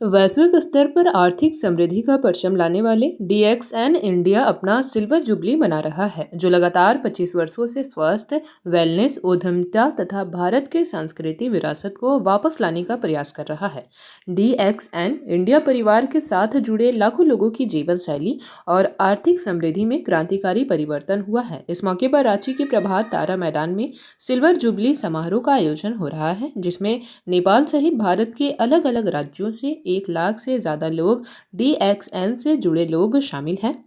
वैश्विक स्तर पर आर्थिक समृद्धि का परचम लाने वाले डीएक्सएन इंडिया अपना सिल्वर जुबली मना रहा है, जो लगातार 25 वर्षों से स्वास्थ्य, वेलनेस, उद्यमिता तथा भारत के सांस्कृतिक विरासत को वापस लाने का प्रयास कर रहा है। डीएक्सएन इंडिया परिवार के साथ जुड़े लाखों लोगों की जीवन शैली और आर्थिक समृद्धि में क्रांतिकारी परिवर्तन हुआ है। इस मौके पर रांची के प्रभात तारा मैदान में सिल्वर जुबली समारोह का आयोजन हो रहा है, जिसमें नेपाल सहित भारत के अलग अलग राज्यों से 1 लाख से ज्यादा लोग डीएक्सएन से जुड़े लोग शामिल हैं।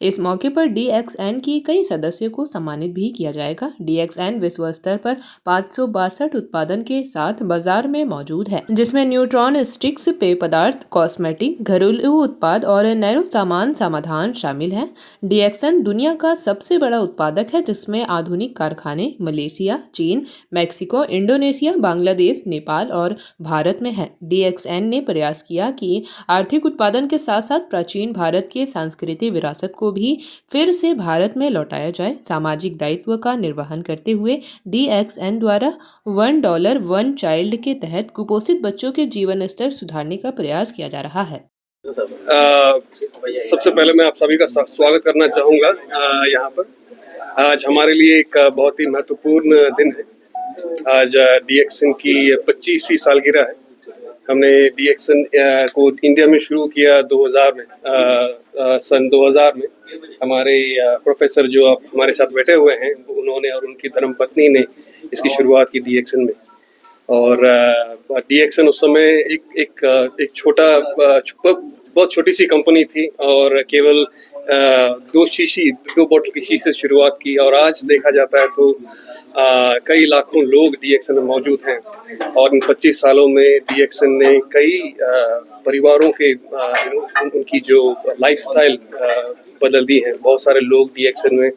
इस मौके पर डीएक्सएन की कई सदस्यों को सम्मानित भी किया जाएगा। डीएक्सएन विश्व स्तर पर 562 उत्पादन के साथ बाजार में मौजूद है, जिसमें न्यूट्रॉन स्टिक्स, पेय पदार्थ, कॉस्मेटिक, घरेलू उत्पाद और नैनो सामान समाधान शामिल हैं। डीएक्सएन दुनिया का सबसे बड़ा उत्पादक है, जिसमें आधुनिक कारखाने मलेशिया, चीन, मैक्सिको, इंडोनेशिया, बांग्लादेश, नेपाल और भारत में है। डीएक्सएन ने प्रयास किया कि आर्थिक उत्पादन के साथ साथ प्राचीन भारत के सांस्कृतिक विरासत को भी फिर से भारत में लौटाया जाए। सामाजिक दायित्व का निर्वहन करते हुए डीएक्सएन द्वारा $1 वन चाइल्ड के तहत कुपोषित बच्चों के जीवन स्तर सुधारने का प्रयास किया जा रहा है। सबसे पहले मैं आप सभी का स्वागत करना चाहूँगा यहाँ पर। आज हमारे लिए एक बहुत ही महत्वपूर्ण दिन है। आज डीएक्सएन की 25वीं सालगिरह है। हमने डीएक्सएन को इंडिया में शुरू किया 2000 में, सन 2000 में। हमारे प्रोफेसर जो अब हमारे साथ बैठे हुए हैं, उन्होंने और उनकी धर्मपत्नी ने इसकी शुरुआत की डीएक्सएन में। और डीएक्सएन उस समय एक छोटा बहुत छोटी सी कंपनी थी और केवल 2 बोतल की शीशी से शुरुआत की। और आज देखा जाता है तो कई लाखों लोग डीएक्सएन में मौजूद हैं और इन 25 सालों में डीएक्सएन ने कई परिवारों के उनकी जो लाइफस्टाइल बदल दी है। बहुत सारे लोग डीएक्सएन में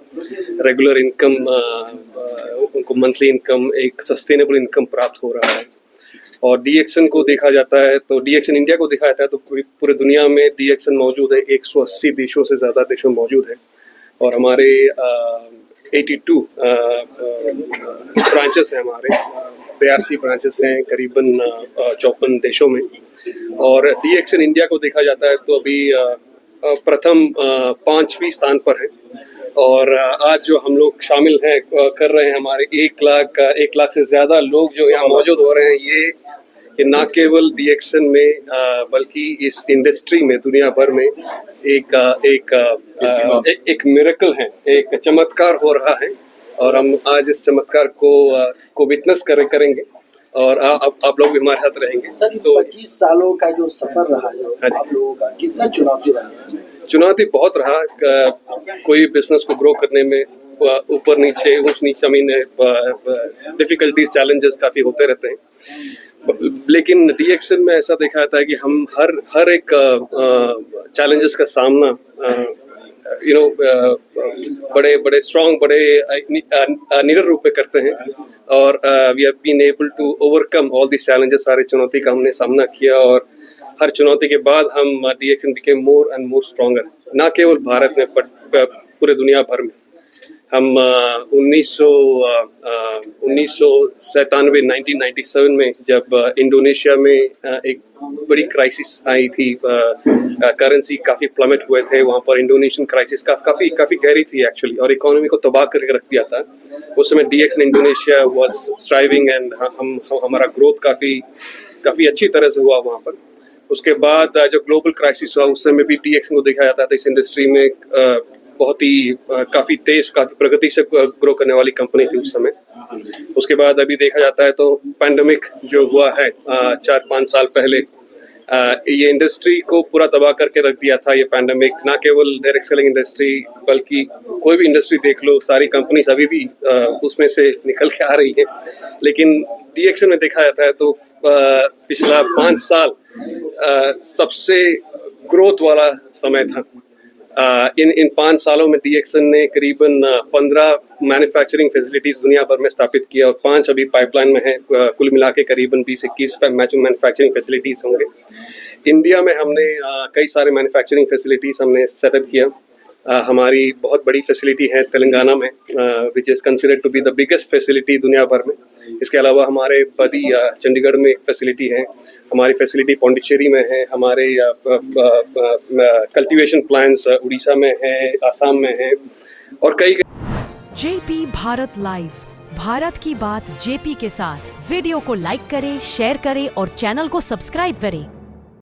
रेगुलर इनकम, उनको मंथली इनकम, एक सस्टेनेबल इनकम प्राप्त हो रहा है। और डीएक्सएन को देखा जाता है तो डीएक्सएन इंडिया को देखा जाता है तो पूरे दुनिया में डीएक्सएन मौजूद है। 180 देशों से ज़्यादा देशों में मौजूद है और हमारे 82 ब्रांचेस हैं। हमारे 82 ब्रांचेस हैं करीबन 54 देशों में। और डीएक्सएन इंडिया को देखा जाता है तो अभी प्रथम 5वीं स्थान पर है। और आज जो हम लोग शामिल हैं कर रहे हैं, हमारे 1 लाख से ज़्यादा लोग जो यहाँ मौजूद हो रहे हैं, ये ना केवल डीएक्सएन में बल्कि इस इंडस्ट्री में दुनिया भर में एक मिरेकल है, एक चमत्कार हो रहा है। और हम आज इस चमत्कार को विटनेस करेंगे और आप लोग भी हमारे साथ रहेंगे। सर, 25 सालों का जो सफर रहा है आप लोगों का, कितना चुनौती रहा? चुनौती बहुत रहा। कोई बिजनेस को ग्रो करने में ऊपर नीचे, ऊंच नीच जमीन, डिफिकल्टीज, चैलेंजेस काफी होते रहते हैं। लेकिन डीएक्सएन में ऐसा देखा जाता है कि हम हर एक चैलेंजेस का सामना बड़े स्ट्रॉन्ग, बड़े निडर रूप में करते हैं। और we have been able to overcome all this challenges. सारे चुनौती का हमने सामना किया और हर चुनौती के बाद हम DXN became more and more stronger, ना केवल भारत में पर पूरे दुनिया भर में। हम 1997 में जब इंडोनेशिया में एक बड़ी क्राइसिस आई थी, करेंसी काफ़ी प्लमेट हुए थे वहाँ पर। इंडोनेशियन क्राइसिस काफ़ी गहरी थी एक्चुअली और इकोनॉमी को तबाह करके रख दिया था। उस समय DXN Indonesia was striving and हमारा ग्रोथ काफ़ी अच्छी तरह से हुआ वहाँ पर। उसके बाद जो ग्लोबल क्राइसिस हुआ, उस समय भी डीएक्सएन को देखा जाता था इस इंडस्ट्री में बहुत ही काफ़ी तेज, काफ़ी प्रगति से ग्रो करने वाली कंपनी थी उस समय। उसके बाद अभी देखा जाता है तो पैंडेमिक जो हुआ है 4-5 साल पहले, ये इंडस्ट्री को पूरा तबाह करके रख दिया था। ये पैंडेमिक ना केवल डायरेक्ट सेलिंग इंडस्ट्री बल्कि कोई भी इंडस्ट्री देख लो, सारी कंपनीज अभी भी उसमें से निकल के आ रही है। लेकिन डीएक्सएन में देखा जाता है तो पिछला 5 साल सबसे ग्रोथ वाला समय था। इन 5 सालों में डीएक्सएन ने करीबन 15 मैन्युफैक्चरिंग फैसिलिटीज दुनिया भर में स्थापित किया और 5 अभी पाइपलाइन में है। कुल मिला के करीबन 20-21 मैन्युफैक्चरिंग फैसिलिटीज होंगे। इंडिया में हमने कई सारे मैन्युफैक्चरिंग फैसिलिटीज हमने सेटअप किया। हमारी बहुत बड़ी फैसिलिटी है तेलंगाना में, which is considered to be the biggest facility दुनिया भर में। इसके अलावा हमारे बदी चंडीगढ़ में एक फैसिलिटी है, हमारी फैसिलिटी पौंडीचेरी में है, हमारे कल्टीवेशन प्लान्स उड़ीसा में है, आसाम में है और कई जेपी भारत लाइव, भारत की बात जेपी के साथ। वीडियो को लाइक करें, शेयर करें और चैनल को सब्सक्राइब करें।